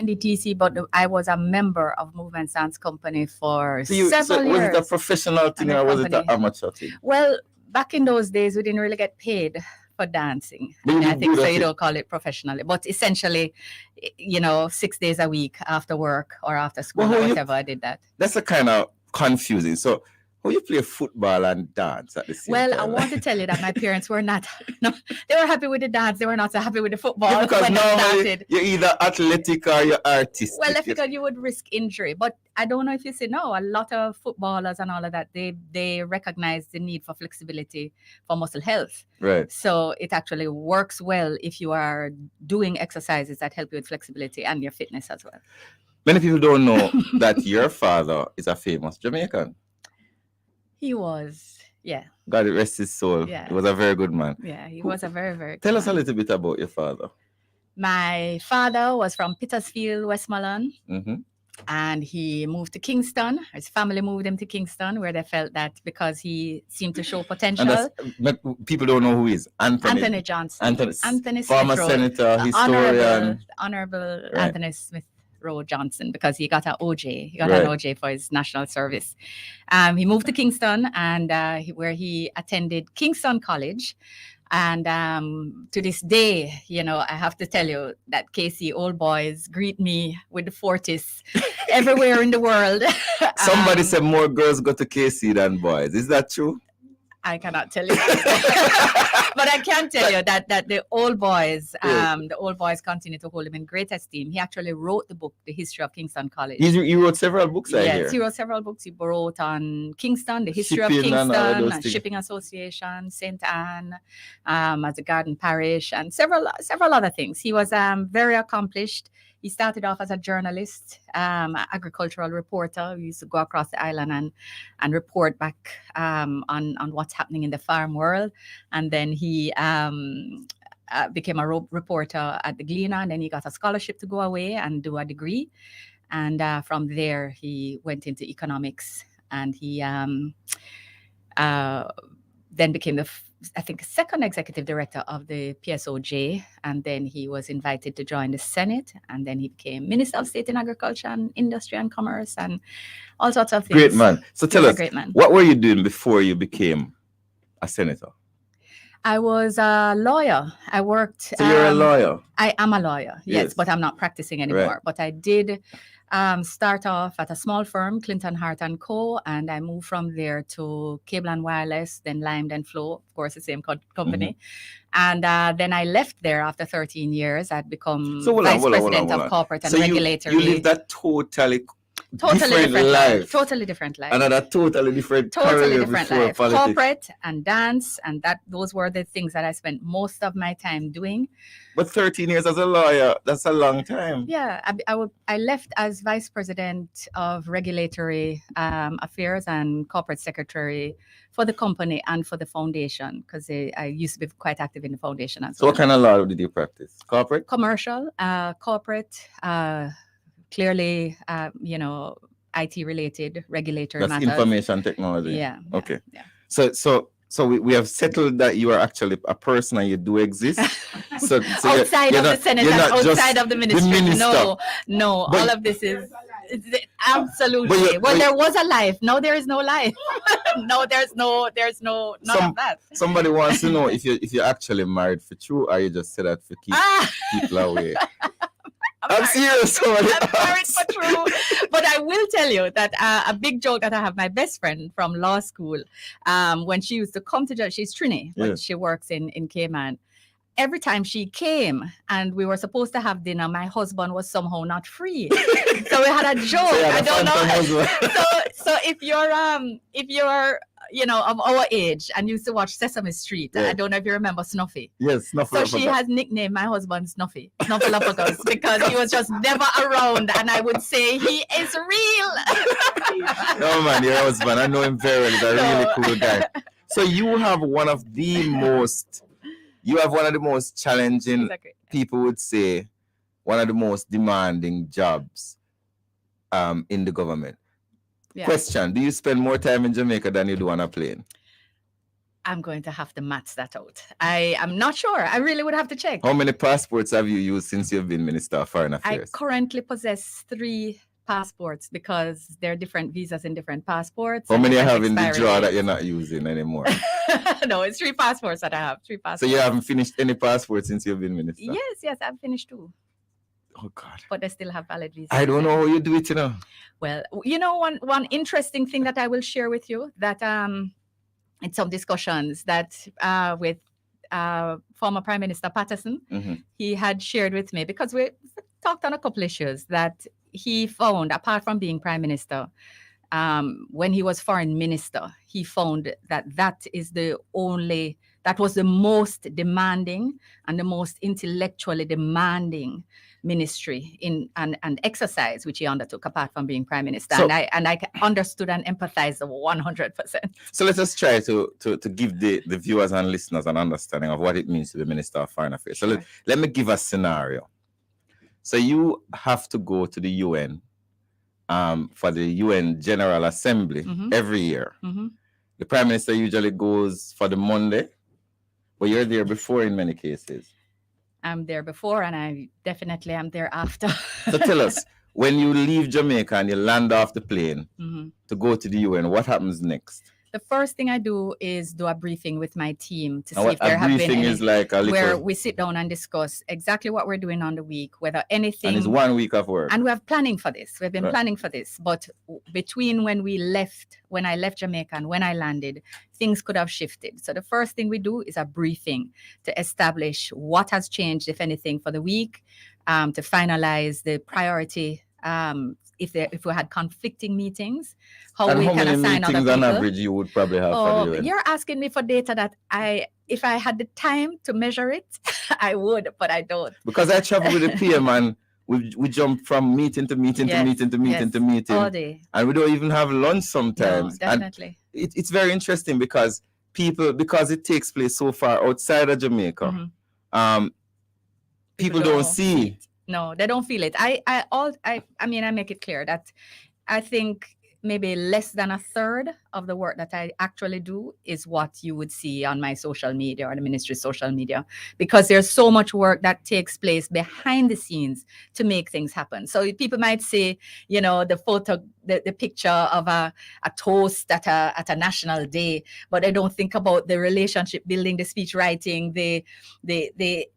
NDTC, but I was a member of Movement Dance Company for So several was years. it a professional thing And or a was it an company. amateur thing? Well, back in those days, we didn't really get paid for dancing. But you And I did think good so. at You it. don't call it professionally, but essentially, 6 days a week after work or after school Well, or how you- whatever, I did that. That's a kind of confusing. So how you play football and dance at the same Well, time? I want to tell you that my parents were not. No, they were happy with the dance. They were not so happy with the football Yeah, because when I normally started. you're either athletic or you're artistic. Well, I figured you would risk injury, but I don't know if you see. No, a lot of footballers and all of that, they recognize the need for flexibility for muscle health. Right. So it actually works well if you are doing exercises that help you with flexibility and your fitness as well. Many people don't know that your father is a famous Jamaican. He was, yeah, God rest his soul. Yeah. He was a very good man. yeah, he was a very, very. Tell good us a man. little bit about your father. My father was from Petersfield, Westmoreland. Mm-hmm. And he moved to Kingston. His family moved him to Kingston, where they felt that because he seemed to show And potential. but people don't know who he is. Anthony Johnson. Anthony Smith former Road. senator, historian. Honorable Right. Anthony Smith Road Johnson, because he got an OJ. He got Right. an OJ for his national service. He moved to Kingston, and where he attended Kingston College. And to this day, I have to tell you that KC old boys greet me with the Fortis everywhere in the world. Somebody said more girls go to KC than boys. Is that true? I cannot tell you that. But I can tell you that the old boys, Yes. the old boys continue to hold him in great esteem. He actually wrote the book, The History of Kingston College. He wrote several books, I Yes, hear. he wrote several books. He wrote on Kingston, the history of Shipping and all of Kingston, those things. Shipping Association, St. Anne, as a garden parish, and several other things. He was very accomplished. He started off as a journalist, agricultural reporter. He used to go across the island and report back on what's happening in the farm world. And then he became a reporter at the Gleaner, and then he got a scholarship to go away and do a degree. And from there, he went into economics, and he then became second executive director of the PSOJ, and then he was invited to join the Senate, and then he became Minister of State in Agriculture and Industry and Commerce and all sorts of things. Great man. So He tell was a us, great man. what were you doing before you became a senator? I was a lawyer. I worked. So you're a lawyer. I am a lawyer, yes, Yes. but I'm not practicing anymore. Right. But I did start off at a small firm, Clinton Hart and Co., and I moved from there to Cable and Wireless, then Lime, then Flow, of course, the same company. And then I left there after 13 years. I'd become So hold on, vice hold on, president hold on. of corporate and So regulatory. you lived that totally Totally different life. life. Totally different life. Another totally different Totally career different before life. politics. Corporate and dance, and those were the things that I spent most of my time doing. But 13 years as a lawyer, that's a long time. Yeah, I left as vice president of regulatory affairs and corporate secretary for the company and for the foundation, because I used to be quite active in the foundation as So well. what kind of law did you practice? Corporate? Commercial, corporate, clearly, IT related regulatory That's matters. information technology. Yeah. Okay. Yeah. So we have settled that you are actually a person and you do exist. So Outside you're of not- the Senate you're and not just outside of the ministry. minister. No, But- all of this is absolutely. But you- but- There was a life. Now there is no life. No, there's none of that. Somebody wants to know if you're actually married for true or you just say that for keep people away. I'm married. serious. Somebody I'm married asked. for true. But I will tell you that a big joke that I have, my best friend from law school, when she used to come to judge, she's Trini, but Yes. she works in Cayman. Every time she came and we were supposed to have dinner, my husband was somehow not free. So we had a joke. So you had I a don't phantom know. husband. So if you're of our age and used to watch Sesame Street, Yeah. I don't know if you remember Snuffy. Yes, So she has nicknamed my husband Snuffy, Snuffleupagus, because he was just never around, and I would say he is real. No man, your husband. I know him very well. He's a really No. cool guy. So you have one of the most challenging, Exactly. people would say, one of the most demanding jobs in the government. Yeah. Question: do you spend more time in Jamaica than you do on a plane? I'm going to have to match that out. I am not sure. I really would have to check. How many passports have you used since you've been Minister of Foreign I Affairs? currently possess 3 passports because there are different visas in different passports. How and many you different have in the expiry drawer that dates. you're not using anymore? No, it's 3 passports that I have. 3 passports. So you haven't finished any passports since you've been Minister? Yes, I've finished 2. Oh, God. But I still have valid visas. I don't know how you do it, you know. Well, you know, one interesting thing that I will share with you that in some discussions that with former Prime Minister Patterson, he had shared with me, because we talked on a couple issues that he found, apart from being Prime Minister, when he was Foreign Minister, he found that was the most demanding and the most intellectually demanding ministry and exercise which he undertook apart from being Prime Minister. So- and I understood and empathized 100%. So let us try to give the viewers and listeners an understanding of what it means to be Minister of Foreign Affairs. So Sure. let me give a scenario. So you have to go to the UN for the UN General Assembly every year. The Prime Minister usually goes for the Monday, but you're there before in many cases. I'm there before, and I definitely am there after. So tell us, when you leave Jamaica and you land off the plane to go to the UN, what happens next? The first thing I do is do a briefing with my team to And see if there have been briefing any, is like a where little, we sit down and discuss exactly what we're doing on the week, whether anything. and it's 1 week of work. And we have planning for this. We've been Right. planning for this. But between when I left Jamaica and when I landed, things could have shifted. So the first thing we do is a briefing to establish what has changed, if anything, for the week, to finalize the priority. If we had conflicting meetings, how And we how can many assign other meetings on people. average you would probably have for the UN? You're asking me for data that if I had the time to measure it, I would, but I don't. Because I travel with the PM and we jump from meeting to meeting to Yes, meeting to meeting yes, to meeting. all day. And we don't even have lunch sometimes. No, definitely. And it's very interesting because because it takes place so far outside of Jamaica, people don't see it. No, they don't feel it. I mean, I make it clear that I think maybe less than a third of the work that I actually do is what you would see on my social media or the ministry's social media, because there's so much work that takes place behind the scenes to make things happen. So people might see, you know, the photo, the picture of a toast at a national day, but they don't think about the relationship building, the speech writing, the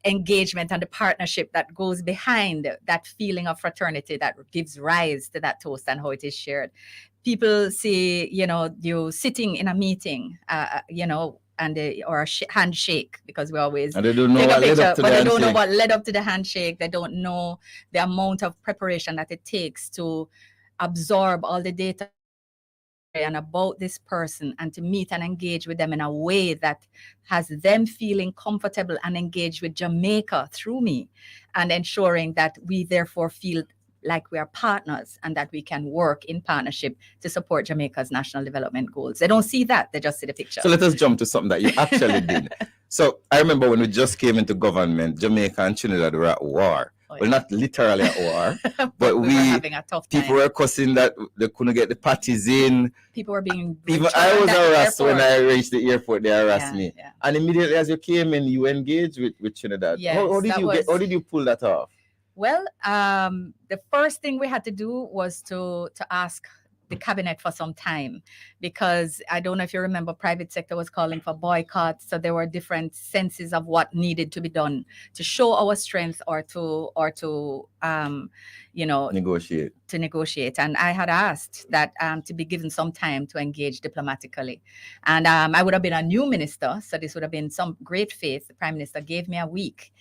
engagement and the partnership that goes behind that feeling of fraternity that gives rise to that toast and how it is shared. People see, you know, you sitting in a meeting, you know, or a handshake, because we always And they don't know take a what led picture, up to but the they don't know handshake. what led up to the handshake. They don't know the amount of preparation that it takes to absorb all the data and about this person and to meet and engage with them in a way that has them feeling comfortable and engaged with Jamaica through me, and ensuring that we therefore feel like we are partners and that we can work in partnership to support Jamaica's national development goals. They don't see that, they just see the picture. So let us jump to something that you actually did. So I remember when we just came into government, Jamaica and Trinidad were at war. Oh, Well, not literally at war, but we were having a tough time. people were cussing that they couldn't get the parties in. People were being Even returned I was at the harassed when airport. I reached the airport. They harassed me, Yeah. and immediately as you came in, you engaged with Trinidad. Yes, how did that you how did you pull that off? Well, the first thing we had to do was to ask the cabinet for some time, because I don't know if you remember, private sector was calling for boycotts. So there were different senses of what needed to be done to show our strength or to you know, Negotiate. to negotiate. And I had asked that to be given some time to engage diplomatically. And I would have been a new minister, so this would have been some great faith. The Prime Minister gave me a week.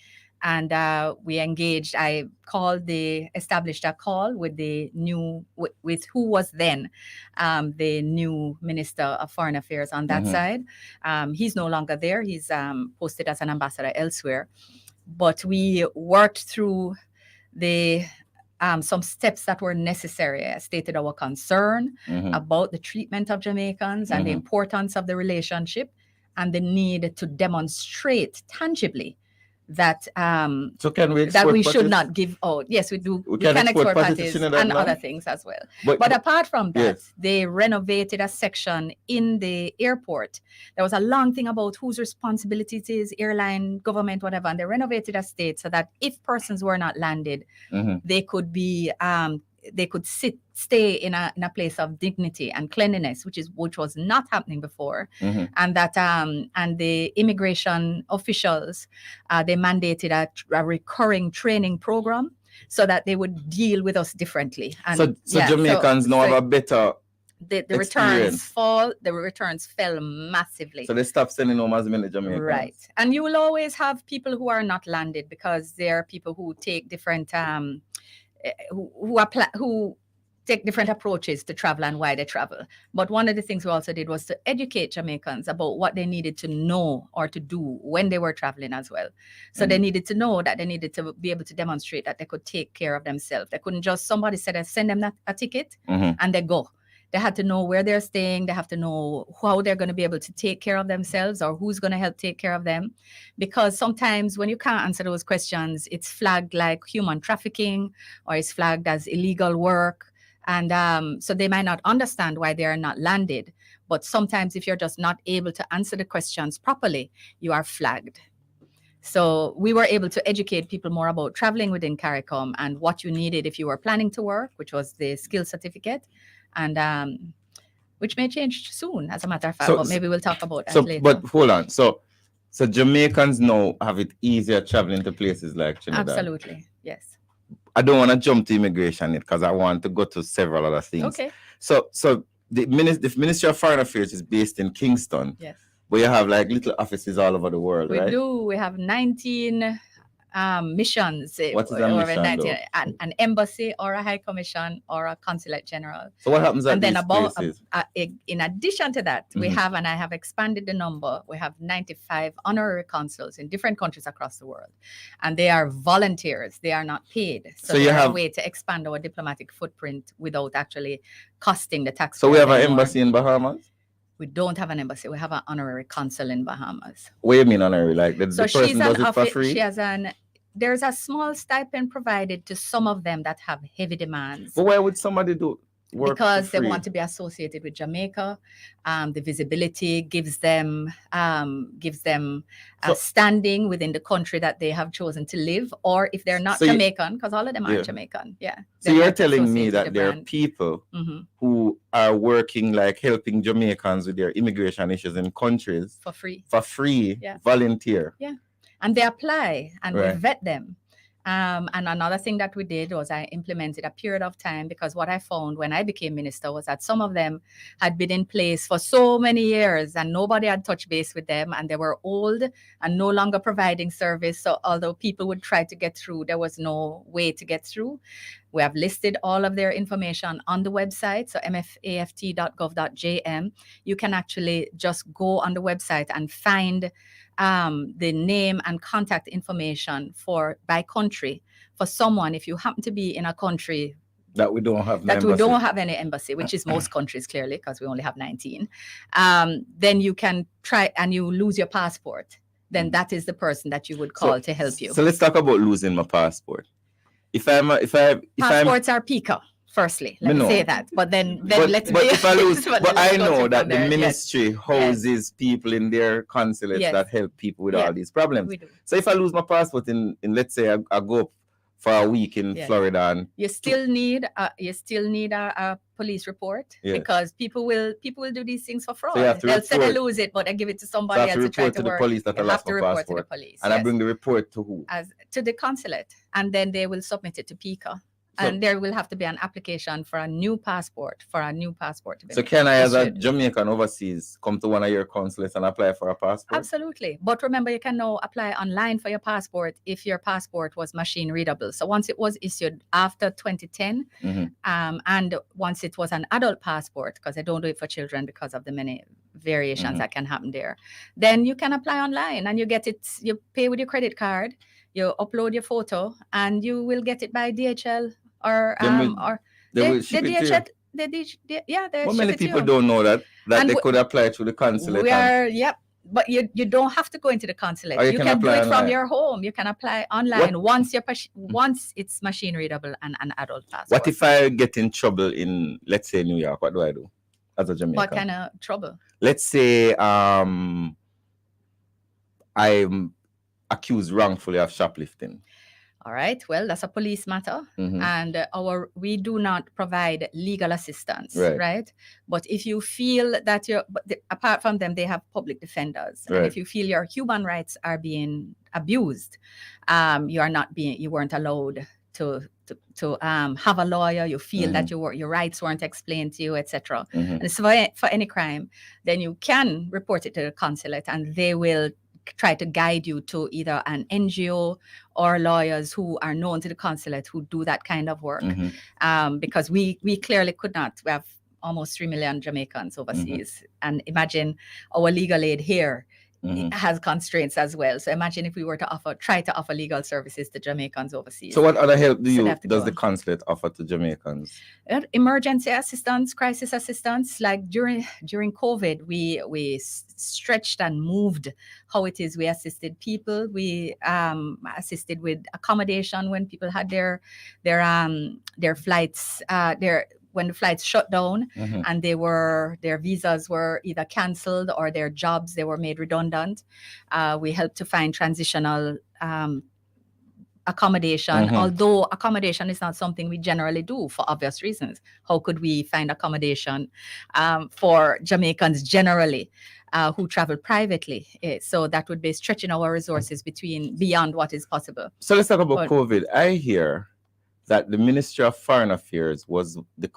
And we engaged. I established a call with the new, with who was then the new Minister of Foreign Affairs on that side. He's no longer there. He's posted as an ambassador elsewhere. But we worked through the some steps that were necessary. I stated our concern about the treatment of Jamaicans and the importance of the relationship and the need to demonstrate tangibly that So can we that we export should patties? not give out. Yes, we do. We We can export patties to patties Trinidad and now? other things as well. But But apart from that, yes. they renovated a section in the airport. There was a long thing about whose responsibility it is, airline, government, whatever, and they renovated a state so that if persons were not landed, they could be they could stay in a place of dignity and cleanliness, which was not happening before, and that and the immigration officials they mandated a recurring training program so that they would deal with us differently. And so Jamaicans now have a better the returns fell massively. So they stopped sending home as many Jamaicans. Right. And you will always have people who are not landed because there are people who take different who take different approaches to travel and why they travel. But one of the things we also did was to educate Jamaicans about what they needed to know or to do when they were traveling as well. So they needed to know that they needed to be able to demonstrate that they could take care of themselves. They couldn't just, somebody said, send them a ticket and they go. They had to know where they're staying. They have to know how they're going to be able to take care of themselves or who's going to help take care of them. Because sometimes when you can't answer those questions, it's flagged like human trafficking or it's flagged as illegal work. And so they might not understand why they are not landed. But sometimes if you're just not able to answer the questions properly, you are flagged. So we were able to educate people more about traveling within CARICOM and what you needed if you were planning to work, which was the skill certificate. And which may change soon, as a matter of fact, but maybe we'll talk about that later. But hold on. So Jamaicans now have it easier traveling to places like Trinidad. Absolutely, yes. I don't want to jump to immigration yet because I want to go to several other things. Okay. So the Ministry of Foreign Affairs is based in Kingston. Yes. But you have like little offices all over the world, right? We do. We have 19 missions. What is a mission, an embassy or a high commission or a consulate general. So what happens at these places? In addition to that, we have, and I have expanded the number, we have 95 honorary consuls in different countries across the world. And they are volunteers. They are not paid. So you have a way to expand our diplomatic footprint without actually costing the taxpayer. So we have an embassy in Bahamas? We don't have an embassy. We have an honorary consul in Bahamas. What do you mean honorary? Like the person does it for free? There's a small stipend provided to some of them that have heavy demands. But why would somebody work because they want to be associated with Jamaica. The visibility gives them a standing within the country that they have chosen to live, or if they're not Jamaican, because all of them are Jamaican. Yeah. So you're telling me that there are people who are working, like helping Jamaicans with their immigration issues in countries for free, volunteer. Yeah. And they apply and we vet them. And another thing that we did was I implemented a period of time, because what I found when I became minister was that some of them had been in place for so many years and nobody had touched base with them, and they were old and no longer providing service. So although people would try to get through, there was no way to get through. We have listed all of their information on the website, so mfaft.gov.jm. You can actually just go on the website and find the name and contact information by country for someone. If you happen to be in a country that we don't have any embassy, which is most countries clearly, because we only have 19, then you can try, and you lose your passport, then that is the person that you would call to help you. So let's talk about losing my passport. Passports are PICA. Firstly, let me say that. But if I lose, but I know that the ministry houses people in their consulates that help people with all these problems. So if I lose my passport in let's say I go up for a week in Florida, and you still need a police report, because people will do these things for fraud. So they'll say they lose it, but they give it to somebody else to try to work. Police that I lost my passport. To the police, and I bring the report to who? To the consulate, and then they will submit it to PICA. And there will have to be an application for a new passport. So can I, as a Jamaican overseas, come to one of your consulates and apply for a passport? Absolutely. But remember, you can now apply online for your passport if your passport was machine readable. So once it was issued after 2010, and once it was an adult passport, because I don't do it for children because of the many variations that can happen there, then you can apply online and you get it. You pay with your credit card, you upload your photo, and you will get it by DHL. Or they ship it to you. Many people don't know that they could apply through the consulate. But you don't have to go into the consulate. Or you You can can do apply it from online. your home. You can apply online once it's machine readable and an adult passport. What if I get in trouble in, let's say, New York? What do I do as a Jamaican? What kind of trouble? Let's say I'm accused wrongfully of shoplifting. All right. Well, that's a police matter, and we do not provide legal assistance, right? But if you feel that apart from them, they have public defenders, and if you feel your human rights are being abused, you weren't allowed to have a lawyer. You feel that your rights weren't explained to you, etc. And it's for any crime, then you can report it to the consulate, and they will try to guide you to either an NGO or lawyers who are known to the consulate who do that kind of work. Because we clearly could not. We have almost 3 million Jamaicans overseas. And imagine our legal aid here has constraints as well. So imagine if we were to try to offer legal services to Jamaicans overseas. So what other help does the consulate offer to Jamaicans? Emergency assistance, crisis assistance. Like during COVID, we stretched and moved how it is. We assisted people. We assisted with accommodation when people had their flights when the flights shut down and their visas were either canceled or their jobs, they were made redundant. We helped to find transitional accommodation, although accommodation is not something we generally do for obvious reasons. How could we find accommodation for Jamaicans generally who travel privately? So that would be stretching our resources beyond what is possible. So let's talk about COVID. I hear that the Ministry of Foreign Affairs was the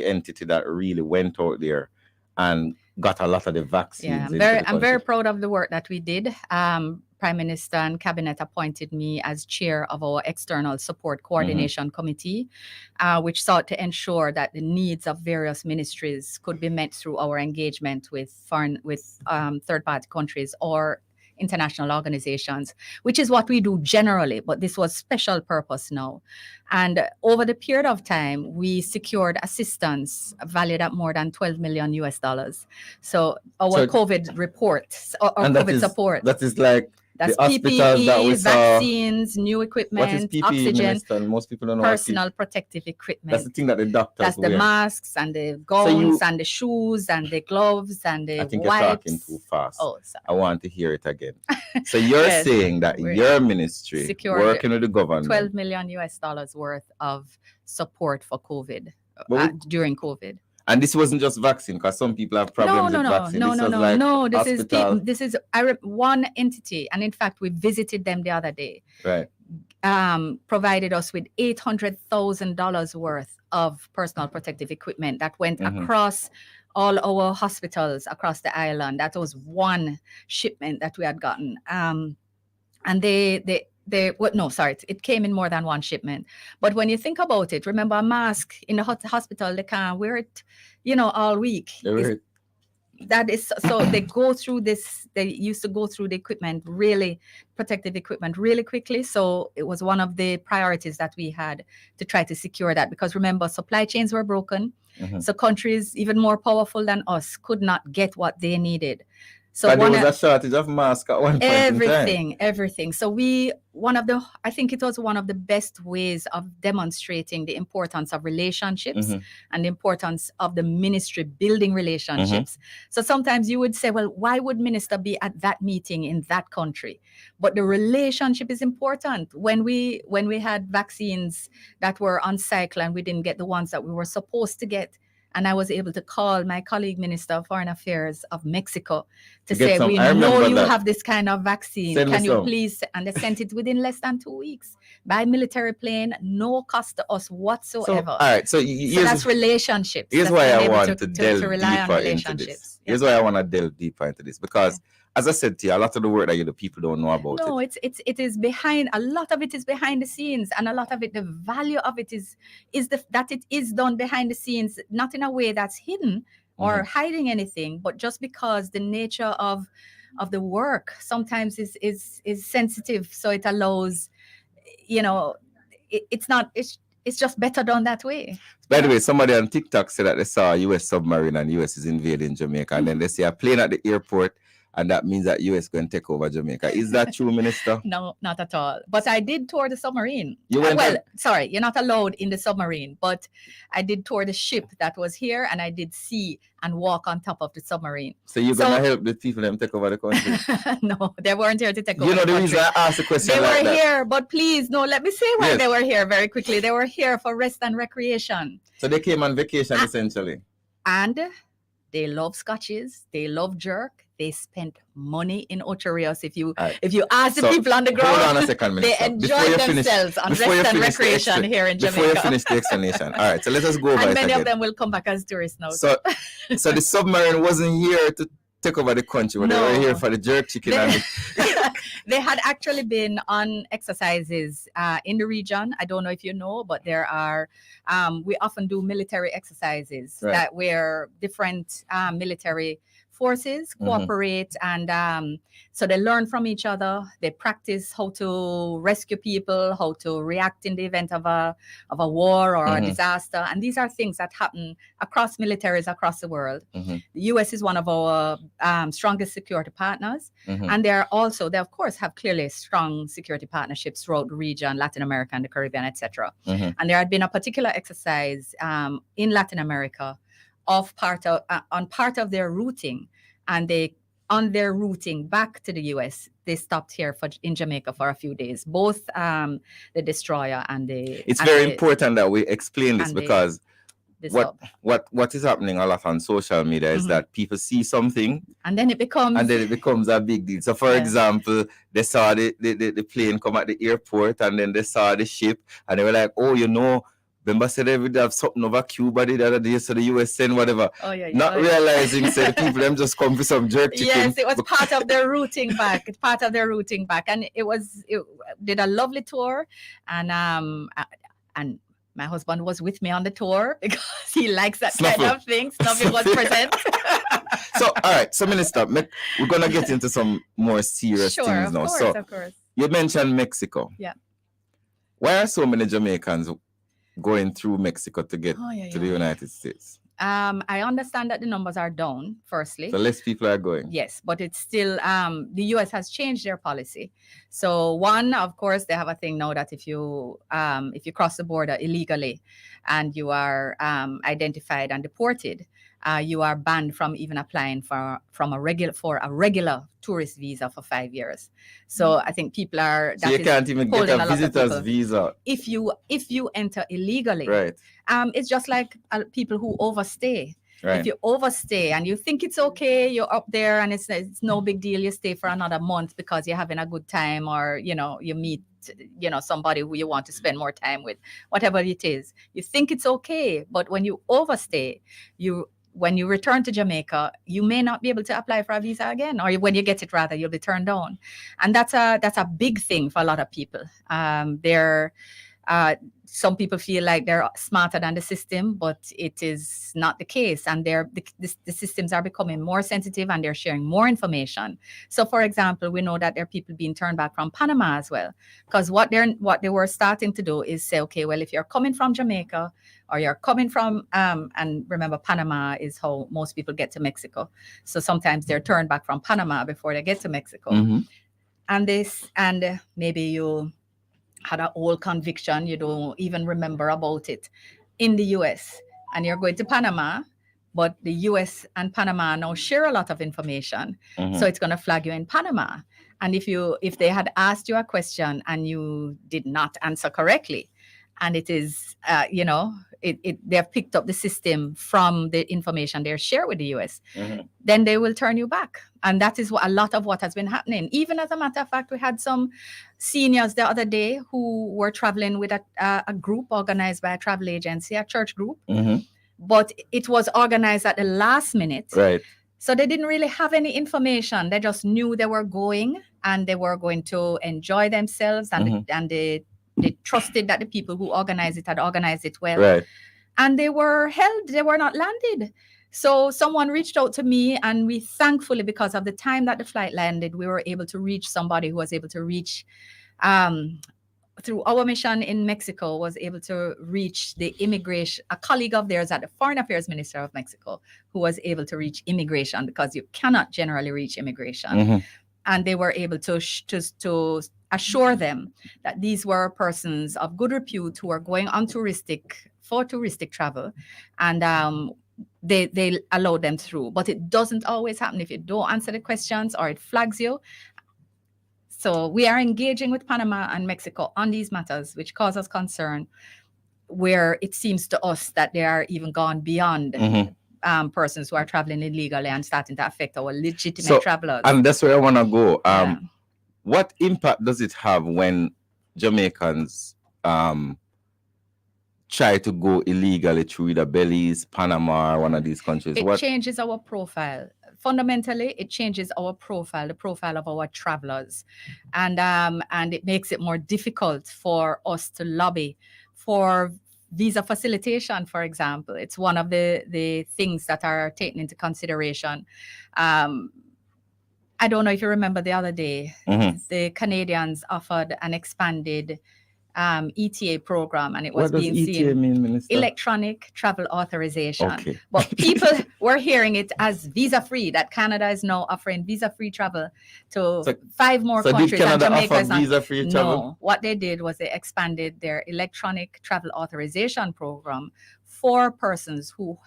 entity that really went out there and got a lot of the vaccines. Yeah, I'm very proud of the work that we did. Prime Minister and Cabinet appointed me as chair of our External Support Coordination Committee, which sought to ensure that the needs of various ministries could be met through our engagement with third-party countries or international organizations, which is what we do generally, but this was special purpose now. And over the period of time, we secured assistance valued at more than $12 million US. So our COVID reports or COVID support. That is like that's the PPE, that we vaccines, new equipment, what is PPE, oxygen, Minister? Most people don't know personal protective equipment. That's the thing that the doctors That's the wear. masks and the gowns and the shoes and the gloves and the I think wipes. You're talking too fast. Oh, sorry. I want to hear it again. So you're saying that your ministry, working with the government, $12 million US worth of support for COVID during COVID. And this wasn't just vaccine, because some people have problems with vaccine. No. This is one entity, and in fact, we visited them the other day. Right. Provided us with $800,000 worth of personal protective equipment that went across all our hospitals across the island. That was one shipment that we had gotten. And it came in more than one shipment. But when you think about it, remember, a mask in the hospital, they can't wear it, all week. That is so they go through this. They used to go through the protective equipment really quickly. So it was one of the priorities that we had to try to secure that, because remember, supply chains were broken. So countries even more powerful than us could not get what they needed. So there was a shortage of masks at one point in time. Everything. So I think it was one of the best ways of demonstrating the importance of relationships and the importance of the ministry building relationships. So sometimes you would say, well, why would minister be at that meeting in that country? But the relationship is important. When we had vaccines that were on cycle and we didn't get the ones that we were supposed to get, and I was able to call my colleague, Minister of Foreign Affairs of Mexico, to say, we know you have this kind of vaccine. Can you please? And they sent it within less than 2 weeks by military plane, no cost to us whatsoever. All right. So that's relationships. Here's why I want to delve deeper into this. Here's why I want to delve deeper into this, because as I said to you, a lot of the work that you do, people don't know about it. No, it is behind. A lot of it is behind the scenes, and a lot of it, the value of it is that it is done behind the scenes, not in a way that's hidden or hiding anything, but just because the nature of the work sometimes is sensitive, so it allows, it's just better done that way. By the way, somebody on TikTok said that they saw a U.S. submarine and U.S. is invading Jamaica, and then they see a plane at the airport, and that means that US going to take over Jamaica. Is that true, Minister? No, not at all. But I did tour the submarine. You went sorry, you're not allowed in the submarine, but I did tour the ship that was here, and I did see and walk on top of the submarine. So you're going to help the people them take over the country? No, they weren't here to take over the country. You know the reason I asked the question They like were that. here, but please, no, let me say why they were here very quickly. They were here for rest and recreation. So they came on vacation, essentially. And they love scotches. They love jerk. They spent money in Ocho Rios. If you ask the people on the ground, hold on a second, they enjoy themselves on rest and recreation here in Jamaica. Before you finish the explanation. All right, so let us go over and it many again. of them will come back as tourists now. So the submarine wasn't here to take over the country, but they were here for the jerk chicken. They had actually been on exercises in the region. I don't know if you know, but there are, we often do military exercises that where different military forces cooperate, and so they learn from each other. They practice how to rescue people, how to react in the event of a war or a disaster. And these are things that happen across militaries across the world. The US is one of our strongest security partners, and they of course have clearly strong security partnerships throughout the region, Latin America and the Caribbean, etc. And there had been a particular exercise in Latin America on part of their routing, and on their routing back to the US, they stopped here in Jamaica for a few days. Both the destroyer and the. It's very important that we explain this, because what is happening a lot on social media is that people see something and then it becomes a big deal. So for example, they saw the plane come at the airport, and then they saw the ship, and they were like, oh, remember said they would have something over Cuba the other day, so the US send whatever. Not realizing say the people them just come for some jerk chicken. Yes, it was part of their routing back. It's part of their routing back. And it did a lovely tour, and my husband was with me on the tour because he likes that kind of thing. Snuffy was present. So all right, so Minister, we're gonna get into some more serious things now. Of course. You mentioned Mexico. Yeah. Why are so many Jamaicans going through Mexico to get to the United States? I understand that the numbers are down, firstly. So less people are going. Yes, but it's still, the US has changed their policy. So one, of course, they have a thing now that if you cross the border illegally and you are identified and deported, you are banned from even applying for a regular tourist visa for 5 years. So I think people are. So you can't even get a visitor's visa if you enter illegally. Right. It's just like people who overstay. Right. If you overstay and you think it's okay, you're up there and it's no big deal. You stay for another month because you're having a good time, or you meet somebody who you want to spend more time with, whatever it is. You think it's okay, but when you overstay, when you return to Jamaica, you may not be able to apply for a visa again, or when you get it, rather, you'll be turned down. And that's a big thing for a lot of people. Some people feel like they're smarter than the system, but it is not the case. And the systems are becoming more sensitive, and they're sharing more information. So, for example, we know that there are people being turned back from Panama as well, because what they were starting to do is say, okay, well, if you're coming from Jamaica, or you're coming from, and remember, Panama is how most people get to Mexico. So sometimes they're turned back from Panama before they get to Mexico. And maybe you had an old conviction, you don't even remember about it in the US, and you're going to Panama, but the US and Panama now share a lot of information. So it's going to flag you in Panama. And if they had asked you a question and you did not answer correctly, and it is, they have picked up the system from the information they're shared with the US, then they will turn you back. And that is a lot of what has been happening. Even as a matter of fact, we had some seniors the other day who were traveling with a group organized by a travel agency, a church group, but it was organized at the last minute. Right. So they didn't really have any information. They just knew they were going, and they were going to enjoy themselves, and they trusted that the people who organized it had organized it well. Right. And they were held, they were not landed. So someone reached out to me, and we thankfully, because of the time that the flight landed, we were able to reach somebody who was able to reach through our mission in Mexico, was able to reach the immigration, a colleague of theirs at the Foreign Affairs Minister of Mexico, who was able to reach immigration, because you cannot generally reach immigration. And they were able to assure them that these were persons of good repute who are going on for touristic travel, and they allowed them through. But it doesn't always happen if you don't answer the questions or it flags you. So we are engaging with Panama and Mexico on these matters, which cause us concern, where it seems to us that they are even gone beyond persons who are traveling illegally and starting to affect our legitimate travelers. And that's where I want to go. What impact does it have when Jamaicans try to go illegally through either Belize, Panama, or one of these countries? It changes our profile. Fundamentally, it changes our profile, the profile of our travelers. And it makes it more difficult for us to lobby for visa facilitation, for example. It's one of the things that are taken into consideration. I don't know if you remember the other day, the Canadians offered an expanded ETA program, and it was being seen. What does ETA mean, Minister? Electronic Travel Authorization. Okay. But people were hearing it as visa-free, that Canada is now offering visa-free travel to 5 more countries. Did Canada offer visa-free travel? No. What they did was they expanded their Electronic Travel Authorization program for persons who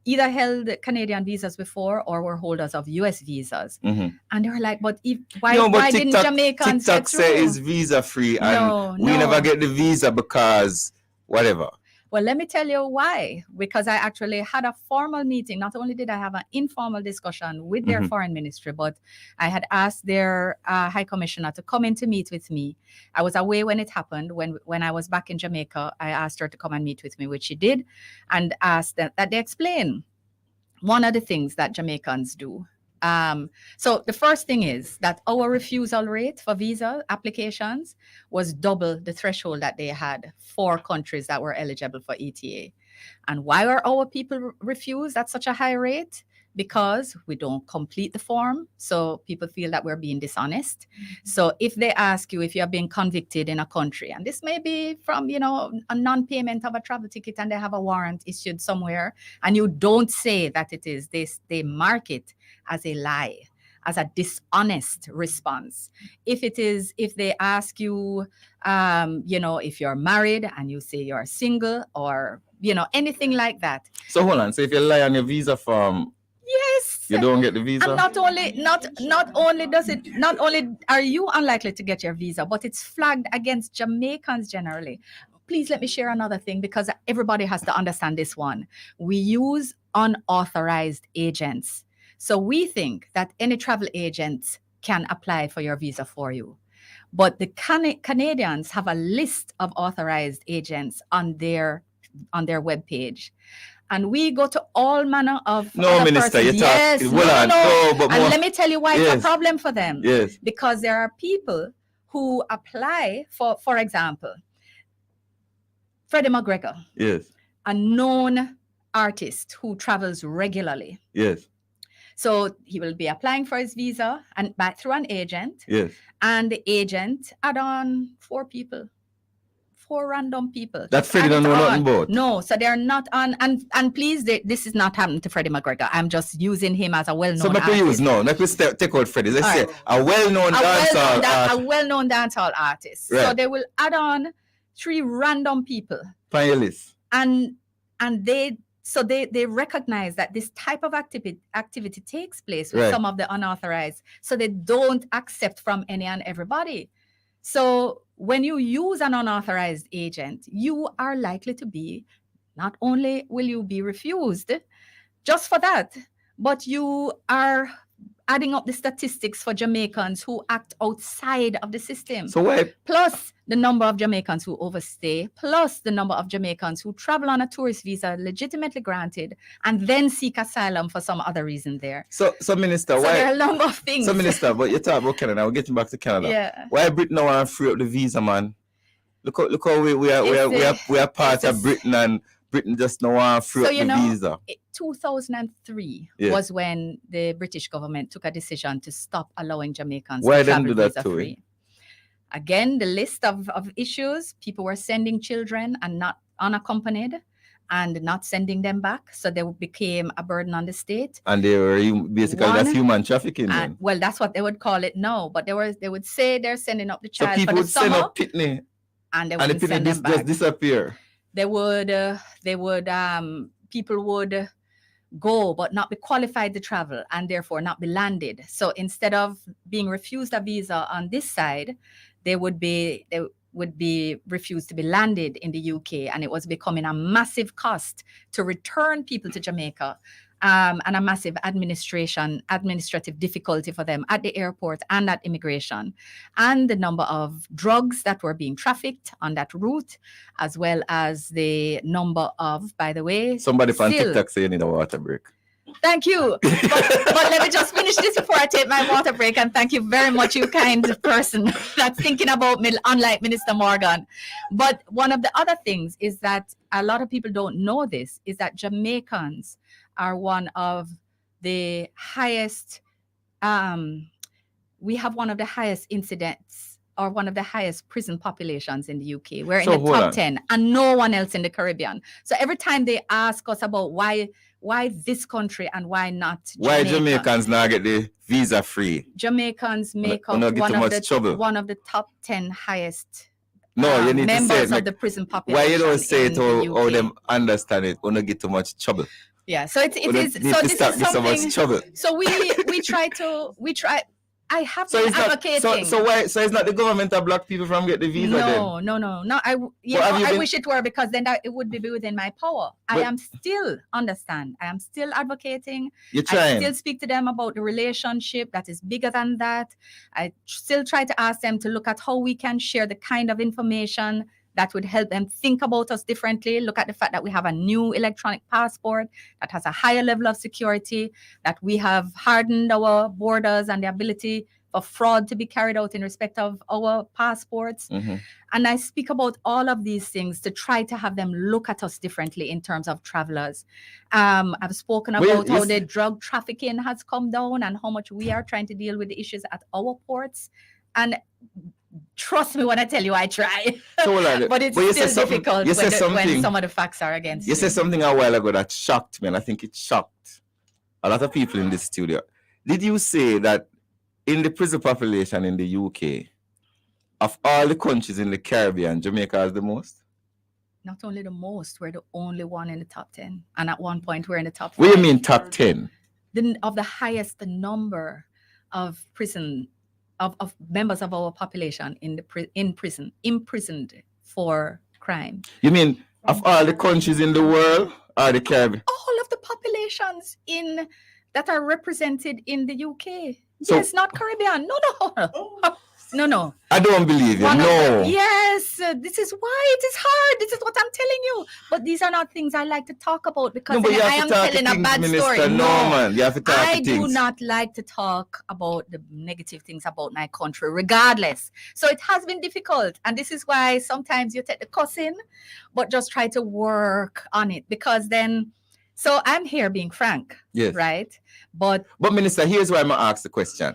either held Canadian visas before or were holders of US visas. And they were like, but why didn't Jamaicans TikTok say it's visa free and we never get the visa because whatever? Well, let me tell you why. Because I actually had a formal meeting. Not only did I have an informal discussion with their foreign ministry, but I had asked their High Commissioner to come in to meet with me. I was away when it happened. When I was back in Jamaica, I asked her to come and meet with me, which she did, and asked that they explain one of the things that Jamaicans do. So the first thing is that our refusal rate for visa applications was double the threshold that they had for countries that were eligible for ETA. And why are our people refused at such a high rate? Because we don't complete the form. So people feel that we're being dishonest. So if they ask you if you have been convicted in a country, and this may be from, a non-payment of a travel ticket and they have a warrant issued somewhere, and you don't say that it is, they mark it as a lie, as a dishonest response. If they ask you, if you're married and you say you're single, or, anything like that. So hold on. So if you lie on your visa form, yes, you don't get the visa. And not only are you unlikely to get your visa, but it's flagged against Jamaicans generally. Please let me share another thing, because everybody has to understand this one. We use unauthorized agents. So we think that any travel agent can apply for your visa for you. But the Canadians have a list of authorized agents on their webpage. And we go to all manner of Minister, persons. Yes, and let me tell you why it's a problem for them. Yes. Because there are people who apply for example, Freddie McGregor. Yes. A known artist who travels regularly. Yes. So he will be applying for his visa and back through an agent. Yes. And the agent add on 4 random people. That Freddie don't know nothing about. No, so they're not on. And please, this is not happening to Freddie McGregor. I'm just using him as a well-known artist. Let me take out Freddie. Let's say a well-known dancehall artist. Right. So they will add on 3 random people. On your list. And they recognize that this type of activity takes place with some of the unauthorized. So they don't accept from any and everybody. So when you use an unauthorized agent, you are likely to be, not only will you be refused just for that, but you are adding up the statistics for Jamaicans who act outside of the system. So why? Plus the number of Jamaicans who overstay, plus the number of Jamaicans who travel on a tourist visa legitimately granted and then seek asylum for some other reason there. So Minister, why? There are a number of things. So Minister, but you talk about Canada. We're getting back to Canada. Yeah. Why Britain now want to free up the visa, man? Look how we are part of Britain, and Britain just now want to free up the visa. 2003 was when the British government took a decision to stop allowing Jamaicans to travel visa free. Again, the list of issues, people were sending children and not unaccompanied and not sending them back. So they became a burden on the state. And they were basically that's human trafficking then. Well, that's what they would call it now. But they would say they're sending up the child. So people would send up Pitney and they would wouldn't send them back. Just disappear. People would go but not be qualified to travel and therefore not be landed. So instead of being refused a visa on this side, they would be refused to be landed in the UK, and it was becoming a massive cost to return people to Jamaica, and a massive administrative difficulty for them at the airport and at immigration, and the number of drugs that were being trafficked on that route, as well as the number of, by the way, somebody from TikTok saying you need a water break. Thank you. But let me just finish this before I take my water break. And thank you very much, you kind person that's thinking about me, unlike Minister Morgan. But one of the other things is that a lot of people don't know this, is that Jamaicans are one of the highest, we have one of the highest incidents or one of the highest prison populations in the UK. We're in the top 10 and no one else in the Caribbean. So every time they ask us about why this country and why not Jamaica? Why Jamaicans now get the visa free? Jamaicans make up one of the top 10 highest you need members to say of the prison population. Why you don't say it how them understand it? Don't get too much trouble. Yeah, so it is. So this is something. So much trouble. So we try. I have been advocating. So it's not the government that block people from getting the visa? No. I wish it were, because then it would be within my power. I am still advocating. You're trying. I still speak to them about the relationship that is bigger than that. I still try to ask them to look at how we can share the kind of information that would help them think about us differently. Look at the fact that we have a new electronic passport that has a higher level of security, that we have hardened our borders and the ability for fraud to be carried out in respect of our passports. Mm-hmm. And I speak about all of these things to try to have them look at us differently in terms of travelers. I've spoken about how the drug trafficking has come down and how much we are trying to deal with the issues at our ports. And trust me when I tell you I try. But it's still difficult when some of the facts are against you. You said something a while ago that shocked me, and I think it shocked a lot of people in this studio. Did you say that in the prison population in the UK, of all the countries in the Caribbean, Jamaica is the most? Not only the most, we're the only one in the top 10. And at one point, we're in the top 5. What do you mean top 10? Of the highest number of of members of our population imprisoned for crime. You mean of all the countries in the world or the Caribbean? All of the populations that are represented in the UK. So, yes, not Caribbean. No. I don't believe you. No. Yes, this is why it is hard. This is what I'm telling you. But these are not things I like to talk about, because I am telling a bad story. No, man, you have to talk I do not like to talk about the negative things about my country, regardless. So it has been difficult. And this is why sometimes you take the cussing, but just try to work on it, because then... So I'm here being frank, yes, right? But Minister, here's why I'm going to ask the question.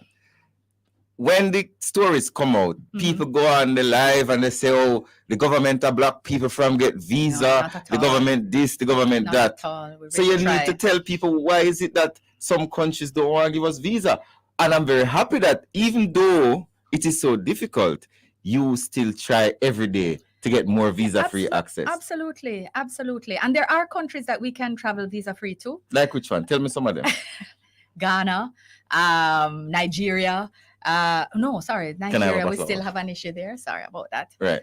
When the stories come out, people go on the live and they say, oh, the government are block people from get visa, the government this, the government that. So you need to tell people, why is it that some countries don't want to give us visa? And I'm very happy that even though it is so difficult, you still try every day to get more visa-free access. Absolutely. And there are countries that we can travel visa-free to. Like which one? Tell me some of them. Ghana, Nigeria. Nigeria, we still have an issue there. Sorry about that. Right.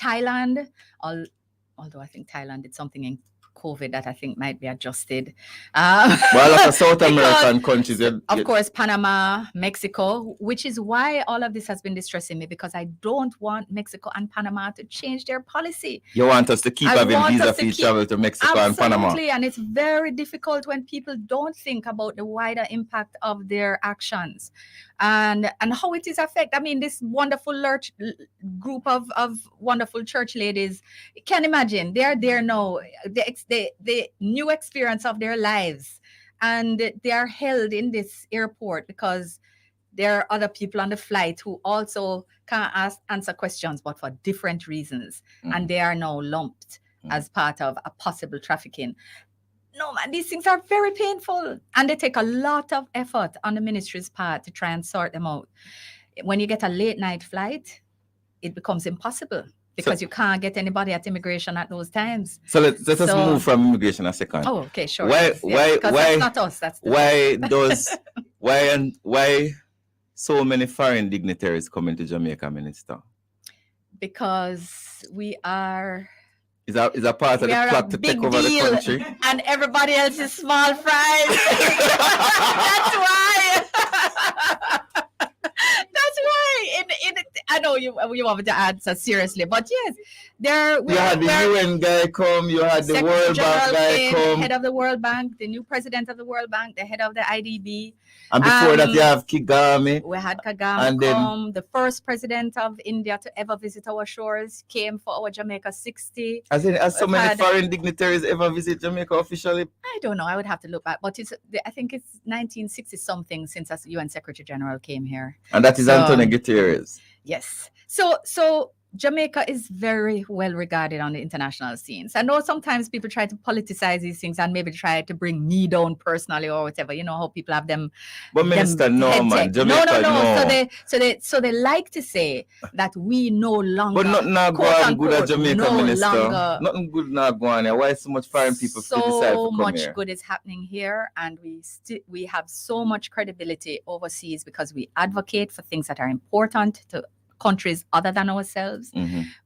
Thailand, although I think Thailand did something in COVID that I think might be adjusted. Like South American countries. Of course, Panama, Mexico, which is why all of this has been distressing me, because I don't want Mexico and Panama to change their policy. You want us to keep having visa-free travel to Mexico and Panama. Absolutely, and it's very difficult when people don't think about the wider impact of their actions and how it is affect. I mean, this wonderful group of wonderful church ladies, you can imagine, they're there now, the new experience of their lives, and they are held in this airport because there are other people on the flight who also can't answer questions, but for different reasons. And they are now lumped as part of a possible trafficking. No, man, these things are very painful. And they take a lot of effort on the ministry's part to try and sort them out. When you get a late night flight, it becomes impossible because you can't get anybody at immigration at those times. So let us move from immigration a second. Oh, okay, sure. Why that's not us. That's why so many foreign dignitaries coming to Jamaica, Minister? Because we are... Is that part of the plot to take over the country? And everybody else is small fries. That's why. That's why. I know you want me to answer seriously, but yes, you had the UN guy come, you had the World Bank guy come, head of the World Bank, the new president of the World Bank, the head of the IDB. And before that, you have Kagame. We had Kagame and come. The first president of India to ever visit our shores came for our Jamaica 60. Has so many foreign dignitaries ever visit Jamaica officially? I don't know. I would have to look back. But I think it's 1960-something since the UN Secretary General came here. And that is Antonio Guterres. Yes. So Jamaica is very well regarded on the international scenes. I know sometimes people try to politicize these things and maybe try to bring me down personally or whatever. You know how people have them. But Minister, no, man. Jamaica, no. So they like to say that we no longer. But nothing now going good at Jamaica, no Minister. Longer, nothing good now going there. Why so much foreign people decide to come here? So much good is happening here, and we have so much credibility overseas because we advocate for things that are important to countries other than ourselves.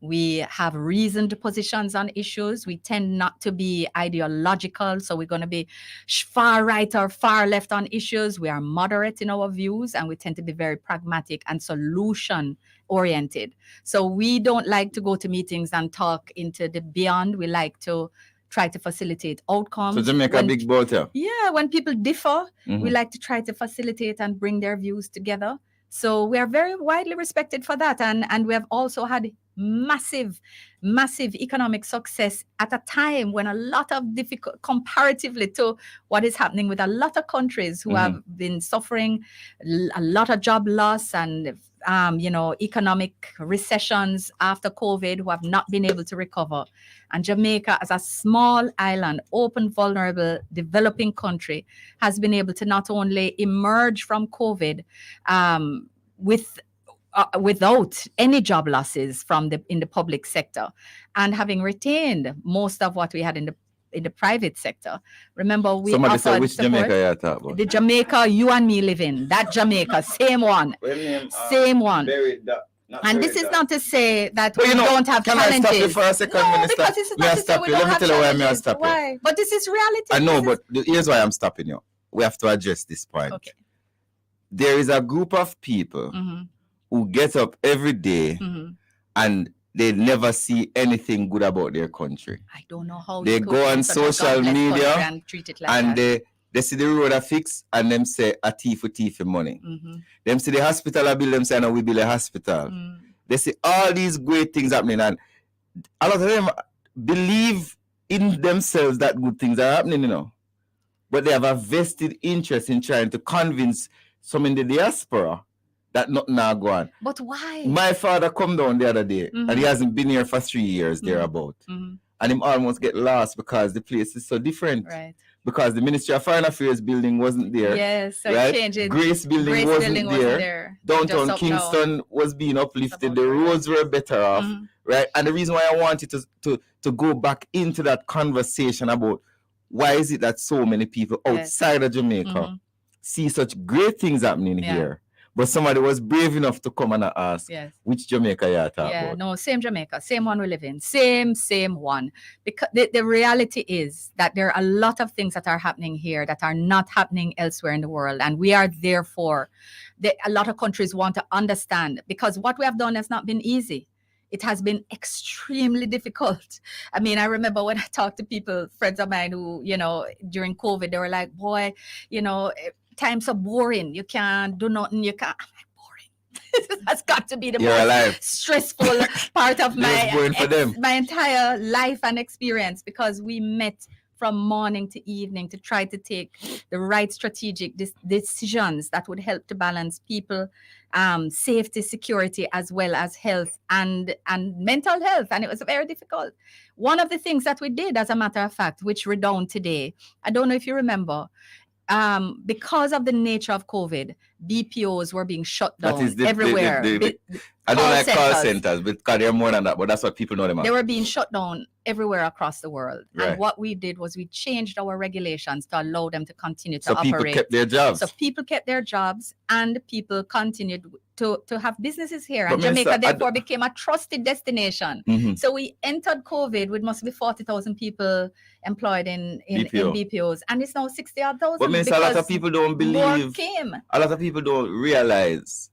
We have reasoned positions on issues. We tend not to be ideological, so we're going to be far right or far left on issues. We are moderate in our views, and we tend to be very pragmatic and solution oriented. So we don't like to go to meetings and talk into the beyond. We like to try to facilitate outcomes. So Jamaica big boat, yeah. Yeah, when people differ, we like to try to facilitate and bring their views together. So we are very widely respected for that. And we have also had massive economic success at a time when a lot of difficult, comparatively to what is happening with a lot of countries who have been suffering a lot of job loss and economic recessions after COVID, who have not been able to recover. And Jamaica, as a small island, open, vulnerable, developing country, has been able to not only emerge from COVID without any job losses in the public sector, and having retained most of what we had in the private sector. Remember, we somebody said which support. Jamaica you talk about? The Jamaica you and me live in. That Jamaica, same one. Same one. And this is not to say that we don't have challenges. Can I stop you for a second, Minister? Because this is not to say we don't have challenges. Let me tell you why I'm stopping. Why? But this is reality. I know, but here's why I'm stopping you. We have to address this point. Okay. There is a group of people who get up every day and they never see anything good about their country. I don't know how they go on social media and treat it like and that. They see the road a fix and them say a thief money. Them see the hospital a build, them say no, we build a hospital. They see all these great things happening, and a lot of them believe in themselves that good things are happening, But they have a vested interest in trying to convince some in the diaspora that nothing now go on. But why? My father come down the other day and he hasn't been here for 3 years thereabout. And him almost get lost because the place is so different. Right. Because the Ministry of Foreign Affairs building wasn't there. Yes, so right? Changes. Grace building wasn't there. Downtown Kingston was being uplifted. The roads were better off. Right. And the reason why I wanted to go back into that conversation about why is it that so many people outside of Jamaica see such great things happening here, but somebody was brave enough to come and ask which Jamaica you are talking about. No, same Jamaica, same one we live in, same one. Because the reality is that there are a lot of things that are happening here that are not happening elsewhere in the world, and we are therefore, a lot of countries want to understand, because what we have done has not been easy. It has been extremely difficult. I mean, I remember when I talked to people, friends of mine who, during COVID, they were like, boy, times are boring. You can't do nothing. You can't. I'm like, boring. That's got to be the most stressful part of my entire life and experience, because we met from morning to evening to try to take the right strategic decisions that would help to balance people, safety, security, as well as health and mental health. And it was very difficult. One of the things that we did, as a matter of fact, which we're down today, I don't know if you remember, because of the nature of COVID, BPOs were being shut down everywhere. I don't like call centers because they're more than that, but that's what people know them as. They were being shut down everywhere across the world. Right. And what we did was we changed our regulations to allow them to continue to operate. So people kept their jobs. So people kept their jobs and people continued to have businesses here. And Jamaica therefore became a trusted destination. Mm-hmm. So we entered COVID with must be 40,000 people employed in BPOs. And it's now 60,000. But Minister, a lot of people don't believe. A lot of people don't realize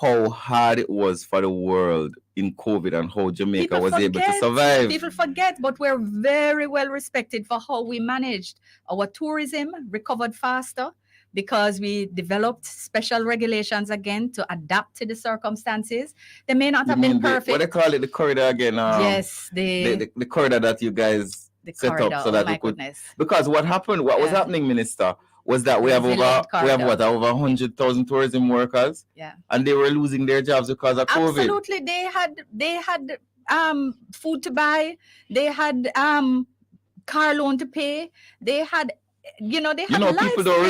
how hard it was for the world in COVID and how Jamaica was able to survive. People forget, but we're very well respected for how we managed. Our tourism recovered faster because we developed special regulations again to adapt to the circumstances. They may not have been perfect. What they call it, the corridor again? Yes, the corridor that you guys set up so that we could. Because what happened, what was happening, Minister, was that we have over 100,000 tourism workers, and they were losing their jobs because of COVID. Absolutely, they had food to buy, they had car loan to pay, they had. They had people don't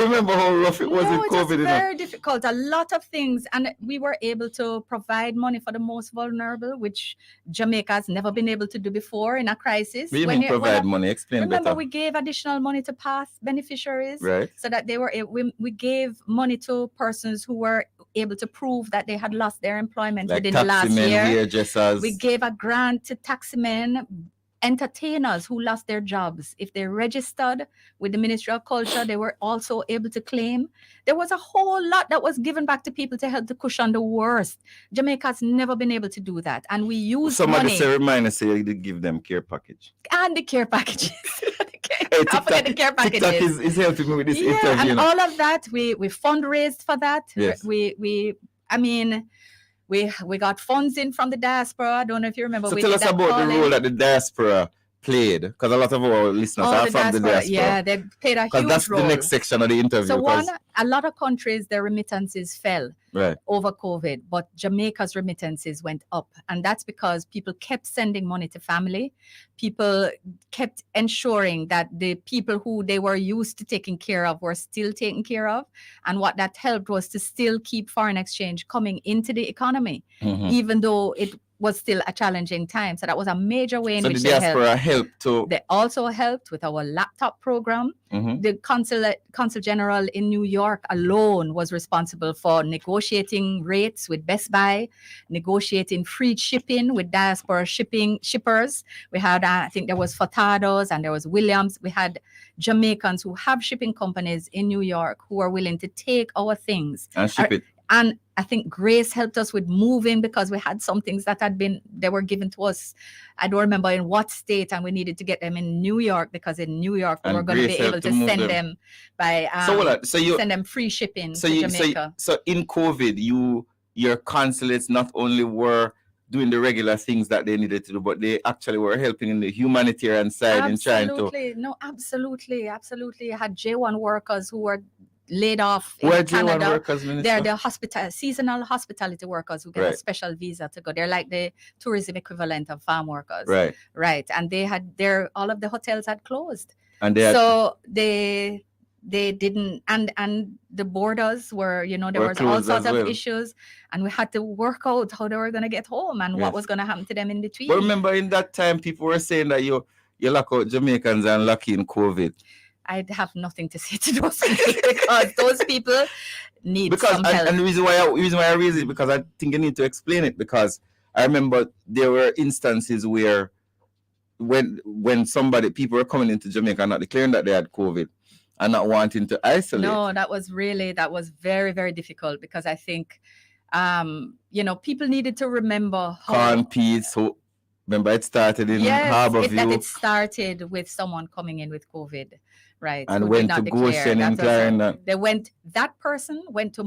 remember how rough it was in COVID. It was very difficult. A lot of things, and we were able to provide money for the most vulnerable, which Jamaica has never been able to do before in a crisis. What do you mean provide money? Explain better. Remember, we gave additional money to past beneficiaries, right? So that they were. We gave money to persons who were able to prove that they had lost their employment within the last year. Hairdressers. We gave a grant to taximen. Entertainers who lost their jobs. If they registered with the Ministry of Culture, they were also able to claim. There was a whole lot that was given back to people to help to cushion the worst. Jamaica has never been able to do that. And we used money. Somebody remind us, you did give them care package. And the care packages. I forget the care packages. TikTok is helping me with this interview. And all of that, we fundraised for that. Yes. We got funds in from the diaspora. I don't know if you remember. So tell us about the role that the diaspora played, because a lot of our listeners are from the diaspora. Yeah, they played a huge role. Because that's the next section of the interview. So a lot of countries, their remittances fell over COVID, but Jamaica's remittances went up. And that's because people kept sending money to family. People kept ensuring that the people who they were used to taking care of were still taken care of. And what that helped was to still keep foreign exchange coming into the economy, even though it was still a challenging time. So that was a major way in which the diaspora helped too. They also helped with our laptop program. The Consul General in New York alone was responsible for negotiating rates with Best Buy, negotiating free shipping with diaspora shippers. We had, I think there was Furtado's and there was Williams. We had Jamaicans who have shipping companies in New York who are willing to take our things and ship it. And I think Grace helped us with moving because we had some things that they were given to us. I don't remember in what state, and we needed to get them in New York because in New York we were going to be able to send them by send them free shipping to Jamaica. So in COVID, your consulates not only were doing the regular things that they needed to do, but they actually were helping in the humanitarian side in trying to. Absolutely. I had J1 workers who were laid off in Canada. Workers, they're the seasonal hospitality workers who get a special visa to go. They're like the tourism equivalent of farm workers. Right. And they had all of the hotels had closed. And they didn't, and the borders were, there was all sorts of issues, and we had to work out how they were going to get home and what was going to happen to them in between. But remember, in that time, people were saying that you lock out Jamaicans and lucky in COVID. I have nothing to say to those people because those people need some help. And the reason why I raise it, because I think you need to explain it, because I remember there were instances where when people were coming into Jamaica not declaring that they had COVID and not wanting to isolate. No, that was very, very difficult, because I think, people needed to remember how... Corn Peas, so remember it started in Harborview. That it started with someone coming in with COVID. right. And who went did to not declare. Goshen in Clarendon. That person went to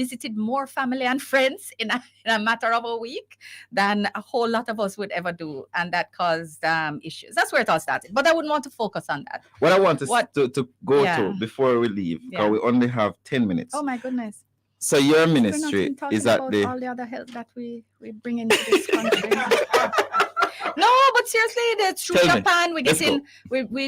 visited more family and friends in a matter of a week than a whole lot of us would ever do. And that caused issues. That's where it all started. But I wouldn't want to focus on that. What I want to go to before we leave, because we only have 10 minutes. Oh, my goodness. So your ministry is at the... all the other help that we bring into this country. No, but seriously, through Japan, we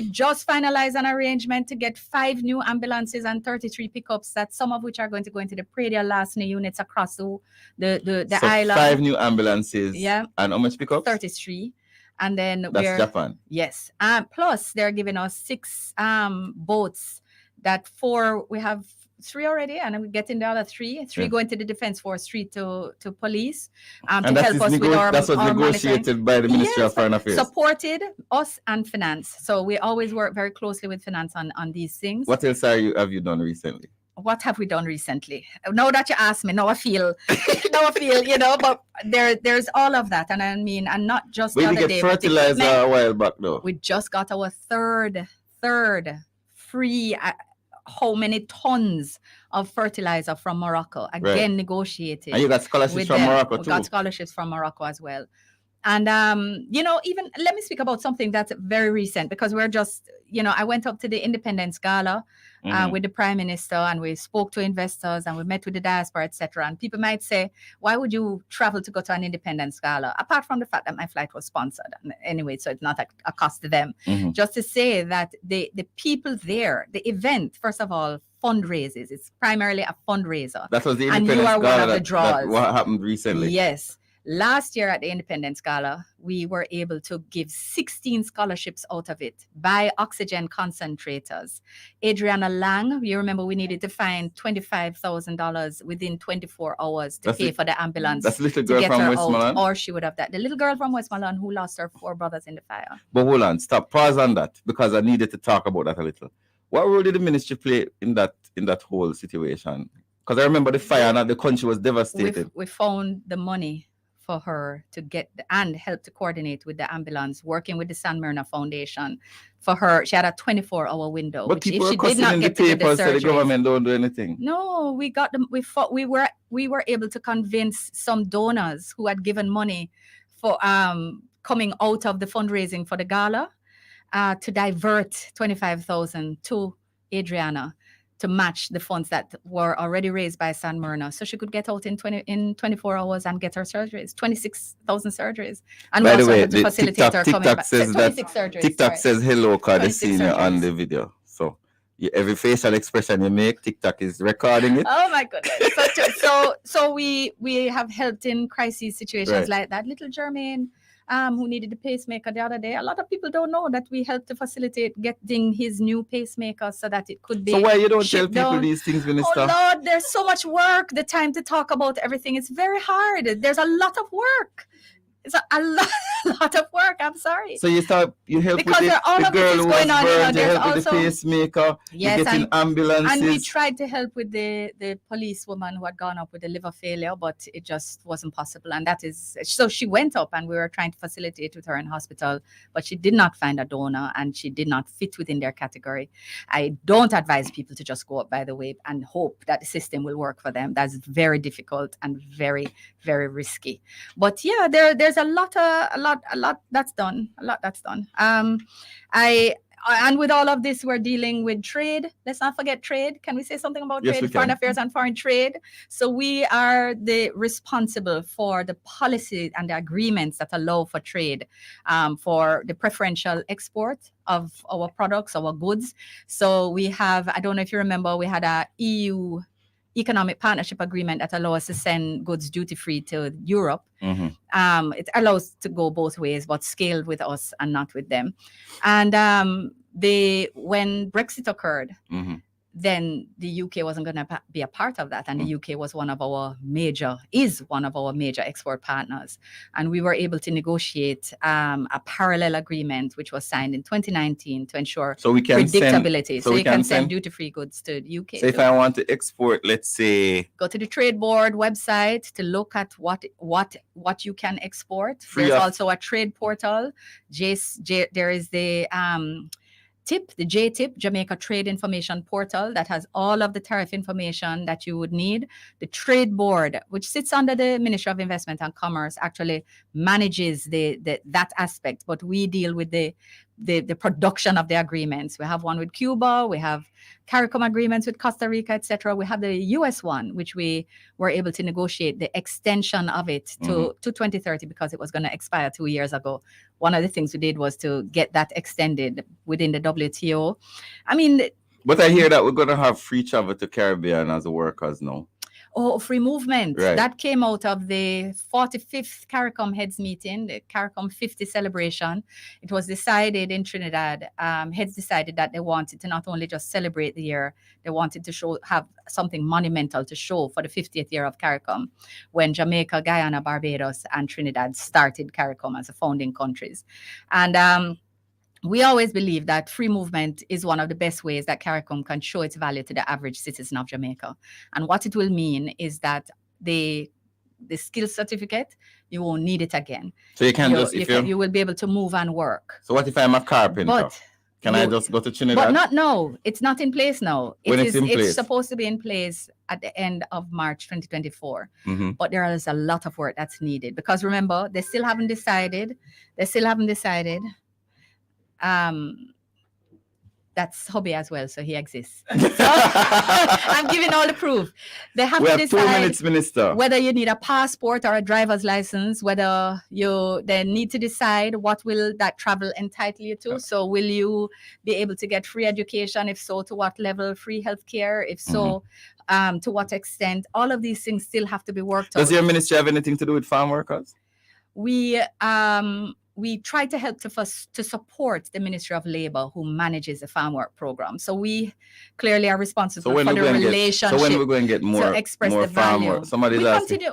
just finalized an arrangement to get 5 new ambulances and 33 pickups, that some of which are going to go into the Pradia Lasne units across the island. 5 new ambulances. Yeah. And how much pickups? 33. And then that's Japan. Yes. Plus they're giving us 6 boats we have 3 already, and we're getting the other 3 going to the defense force, 3 to police, to help us with our... That's what's negotiated by the Ministry of Foreign Affairs. Supported us and finance. So we always work very closely with finance on these things. What else have you done recently? What have we done recently? Now that you ask me, now I feel, but there's all of that. And I mean, and not just the other day. We did get fertilizer a while back though. We just got our third free... how many tons of fertilizer from Morocco, again, negotiated. And you got scholarships from Morocco too. We got scholarships from Morocco as well. And, even let me speak about something that's very recent, because we're just, I went up to the Independence Gala with the Prime Minister, and we spoke to investors, and we met with the diaspora, etc. And people might say, why would you travel to go to an Independence Gala? Apart from the fact that my flight was sponsored. Anyway, so it's not a cost to them. Just to say that the people there, the event, first of all, fundraises. It's primarily a fundraiser. That was the Independence Gala. And you are one of the draws. What happened recently? Yes. Last year at the Independence Gala, we were able to give 16 scholarships out of it, buy oxygen concentrators. Adriana Lang, you remember we needed to find $25,000 within 24 hours to pay for the ambulance. That's the little girl from Westmoreland? Or she would have that. The little girl from Westmoreland who lost her 4 brothers in the fire. But hold on, stop, pause on that, because I needed to talk about that a little. What role did the ministry play in that whole situation? Because I remember the fire and the country was devastated. We found the money for her to get and help to coordinate with the ambulance, working with the San Marino Foundation. For her, she had a 24-hour window. But people were cussing in the papers that the government don't do anything. No, we got them. We were able to convince some donors who had given money for coming out of the fundraising for the gala to divert 25,000 to Adriana to match the funds that were already raised by San Marino, so she could get out in 24 hours and get her surgeries, 26,000 surgeries. And by the way, the facilitator TikTok says that surgeries, TikTok says hello, Cardicina on the video. So every facial expression you make, TikTok is recording it. Oh my goodness! So we have helped in crisis situations like that. Little Jermaine, who needed a pacemaker the other day. A lot of people don't know that we helped to facilitate getting his new pacemaker so that it could be. So why you don't tell people these things, Minister? Oh Lord, there's so much work. The time to talk about everything is very hard. There's a lot of work. It's a lot of work. I'm sorry. So you help because with the girl who was burned, you help with the pacemaker, yes, getting ambulances. And we tried to help with the policewoman who had gone up with a liver failure, but it just wasn't possible. And that is, so she went up and we were trying to facilitate with her in hospital, but she did not find a donor and she did not fit within their category. I don't advise people to just go up, by the way, and hope that the system will work for them. That's very difficult and very, very risky. But yeah, there's a lot that's done. And with all of this, we're dealing with trade. Let's not forget trade. Can we say something about trade? Foreign affairs and foreign trade. So we are responsible for the policy and the agreements that allow for trade, for the preferential export of our products, our goods. So we have, I don't know if you remember, we had a EU economic partnership agreement that allows us to send goods duty-free to Europe. Mm-hmm. It allows to go both ways, but scaled with us and not with them. And when Brexit occurred, mm-hmm. then the UK wasn't going to be a part of that. And the UK was one of our major export partners. And we were able to negotiate a parallel agreement, which was signed in 2019 to ensure predictability. So you can send duty-free goods to the UK. So if I want to export, let's say... Go to the Trade Board website to look at what you can export. There's also a trade portal. There is the... TIP, the JTIP, Jamaica Trade Information Portal, that has all of the tariff information that you would need. The Trade Board, which sits under the Ministry of Investment and Commerce, actually manages that aspect, but we deal with the production of the agreements. We have one with Cuba, we have CARICOM agreements with Costa Rica, etc. We have the US one, which we were able to negotiate the extension of it to 2030 because it was going to expire 2 years ago. One of the things we did was to get that extended within the WTO. I mean, but I hear that we're going to have free travel to Caribbean as workers now. Oh, free movement. Right. That came out of the 45th CARICOM heads meeting, the CARICOM 50 celebration. It was decided in Trinidad, heads decided that they wanted to not only just celebrate the year, they wanted to have something monumental to show for the 50th year of CARICOM, when Jamaica, Guyana, Barbados, and Trinidad started CARICOM as the founding countries. And we always believe that free movement is one of the best ways that CARICOM can show its value to the average citizen of Jamaica. And what it will mean is that the skills certificate, you won't need it again. So you can you will be able to move and work. So what if I'm a carpenter? Can I just go to Trinidad? But no, it's not in place now. It's supposed to be in place at the end of March 2024. But there is a lot of work that's needed because remember, they still haven't decided. That's hobby as well, so he exists. So, I'm giving all the proof. They have to decide 2 minutes, Minister. Whether you need a passport or a driver's license, whether they need to decide what will that travel entitle you to. So will you be able to get free education? If so, to what level? Free healthcare? If so, to what extent? All of these things still have to be worked out. Does your ministry have anything to do with farm workers? We try to help to support the Ministry of Labor, who manages the farm work program. So we clearly are responsible for the relationship. So when we're going to get more, to express more the value.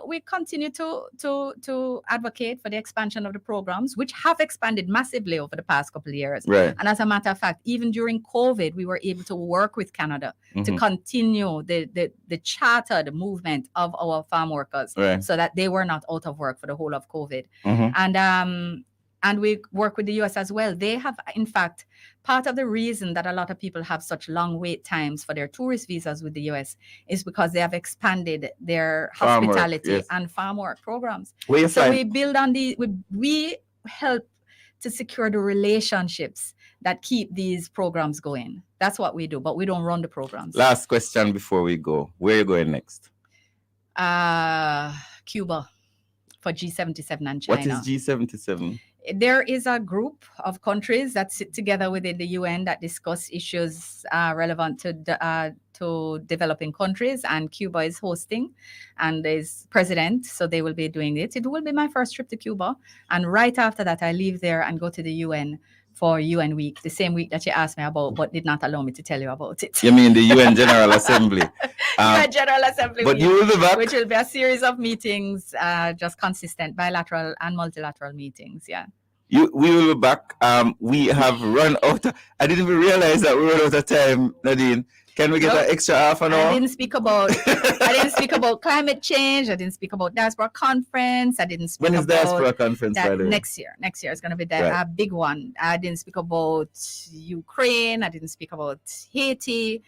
We continue to advocate for the expansion of the programs, which have expanded massively over the past couple of years. Right. And as a matter of fact, even during COVID, we were able to work with Canada to continue the chartered movement of our farm workers, so that they were not out of work for the whole of COVID. And we work with the US as well. They have, in fact, part of the reason that a lot of people have such long wait times for their tourist visas with the US is because they have expanded their hospitality and farm work programs. So we build on we help to secure the relationships that keep these programs going. That's what we do, but we don't run the programs. Last question before we go. Where are you going next? Cuba for G77 and China. What is G77? There is a group of countries that sit together within the UN that discuss issues relevant to developing countries, and Cuba is hosting and is president, so they will be doing it. It will be my first trip to Cuba, and right after that I leave there and go to the UN for UN Week, the same week that you asked me about, but did not allow me to tell you about it. You mean the UN General Assembly? UN General Assembly. But you will be back. Which will be a series of meetings, just consistent bilateral and multilateral meetings. Yeah. We will be back. We have run out. I didn't even realize that we ran out of time, Nadine. Can we get an extra half an hour? I didn't speak about climate change. I didn't speak about diaspora conference. I didn't speak when is about diaspora conference, by the way? Next year. Next year is going to be a big one. I didn't speak about Ukraine. I didn't speak about Haiti.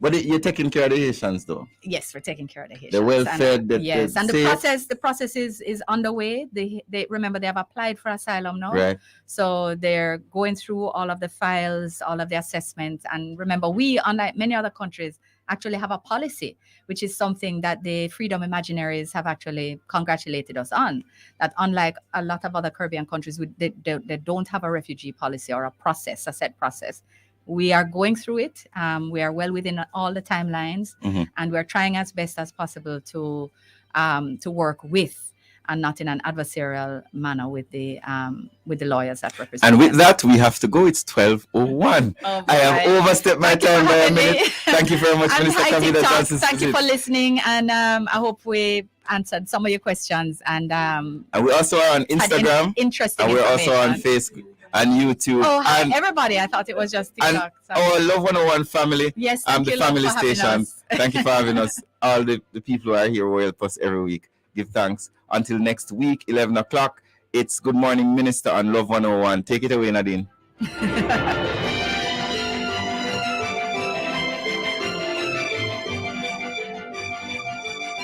But you're taking care of the Haitians, though. Yes, we're taking care of the Haitians. The welfare, yes, and the process is underway. They remember they have applied for asylum now, right? So they're going through all of the files, all of the assessments. And remember, we, unlike many other countries, actually have a policy, which is something that the Freedom Imaginaries have actually congratulated us on. That unlike a lot of other Caribbean countries, they don't have a refugee policy or a set process. We are going through it. We are well within all the timelines, and we're trying as best as possible to work with and not in an adversarial manner with the lawyers that represent. And with that, we have to go. It's 12:01. I have overstepped my time by a minute. Thank you very much, Minister Kamina. Thank you for listening, and I hope we answered some of your questions. And we also are on Instagram. Interesting. And we're also on Facebook and YouTube. Oh, hi, and everybody. I thought it was just TikTok. And our Love101 family. Yes, the Family Station. Thank you for having us. All the people who are here will help us every week. Give thanks. Until next week, 11 o'clock, it's Good Morning Minister on Love101. Take it away, Nadine.